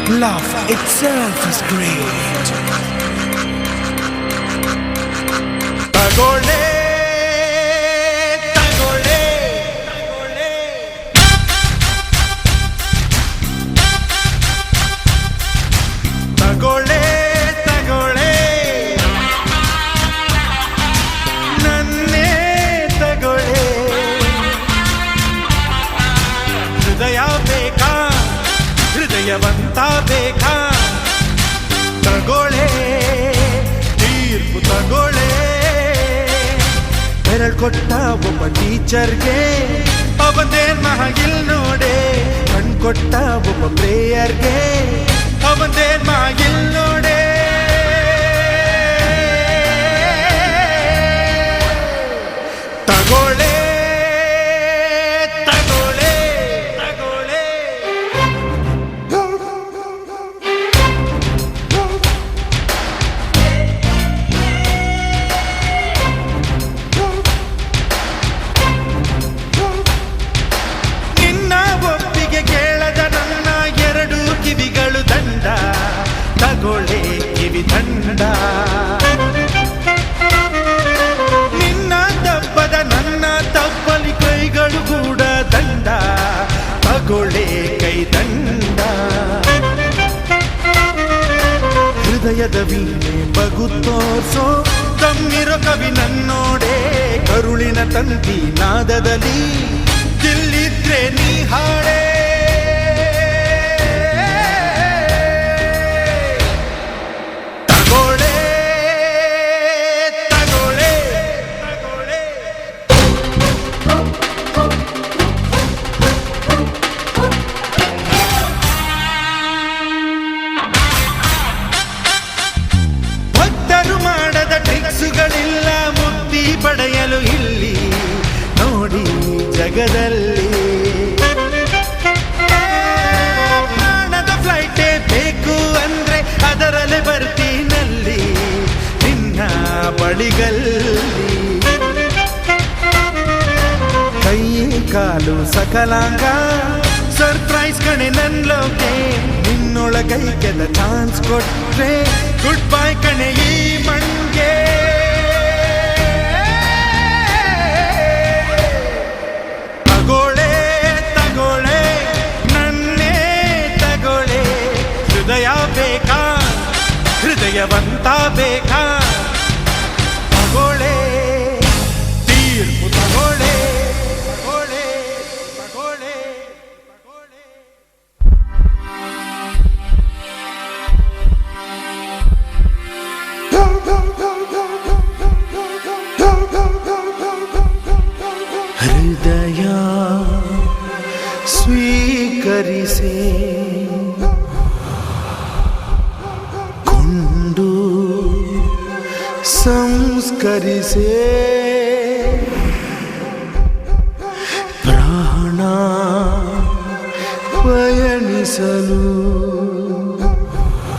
Love itself is great. ತಗೊಳ್ಳೆ ತಗೊಳ್ಳೆ ತಗೊಳ್ಳೆ ತಗೊಳ್ಳೆ ನನ್ನೇ ತಗೊಳ್ಳೆ ಹೃದಯ ಬೇಕಾ ಹೃದಯವಂತ ಬೇಕಾ ತಗೊಳ್ಳೆ ತೀರ್ಪು ತಗೊಳ್ಳೆ ಬೆರಳು ಕೊಟ್ಟ ಒಬ್ಬ ಟೀಚರ್ಗೆ ಅವನೇನ್ ಮಹಾಗಿಲ್ ನೋಡೆ ಕಣ್ ಕೊಟ್ಟ ಒಬ್ಬ ಪ್ರೇಯರ್ಗೆ ಅವನೇನ್ ಮಹಾಗಿಲ್ ನೋಡೆ ತಗೊಳ್ಳೆ ತಗೊಳ್ಳೆ ಕಿವಿ ದಂಡ ನಿನ್ನ ತಪ್ಪದ ನನ್ನ ತಪ್ಪಲಿ ಕೈಗಳು ಕೂಡ ದಂಡ ತಗೊಳ್ಳೆ ಕೈ ದಂಡ ಹೃದಯದ ವೀಣೆ ಬಗು ತೋರ್ಸೋ ತಮ್ಮಿರೋ ಕವಿ ನನ್ನೋಡೆ ಕರುಳಿನ ತಂತಿ ನಾದದಲ್ಲಿ ದಿಲ್ಲಿದ್ರೆ ನೀ ಹಾಡೆ ಟ್ರಿಕ್ಸುಗಳಿಲ್ಲ ಮುಕ್ತಿ ಪಡೆಯಲು ಇಲ್ಲಿ ನೋಡಿ ಜಗದಲ್ಲಿ ಪ್ರಾಣದ ಫ್ಲೈಟೇ ಬೇಕು ಅಂದ್ರೆ ಅದರಲ್ಲೇ ಬರ್ತೀನಲ್ಲಿ ನಿನ್ನ ಬಳಿಗಲ್ಲಿ ಕೈ ಕಾಲು ಸಕಲಾಂಗ ಸರ್ಪ್ರೈಸ್ ಕಣೆ ನನ್ಲೋಕೆ ನಿನ್ನೊಳಗೈಗೆದ ಚಾನ್ಸ್ ಕೊಟ್ರೆ ಗುಡ್ ಬೈ ಕಣೆ ಈ ಮಂಗೆ ತಗೊಳ್ಳೆ ತಗೊಳ್ಳೆ ನನ್ನೇ ತಗೊಳ್ಳೆ ಹೃದಯ ಬೇಕಾ ಹೃದಯವಂತ ಬೇಕಾ ತಗೊಳ್ಳೆ ತೀರ್ಪು ತಗೊಳ್ಳೆ ತಗೊಳ್ಳೆ ತಗೊಳ್ಳೆ ಹೃದಯ ಸ್ವೀಕರಿಸೆ ಕೊಂಡು ಸಂಸ್ಕರಿಸೆ ಪ್ರಾಣ ಪಯಣಿಸಲು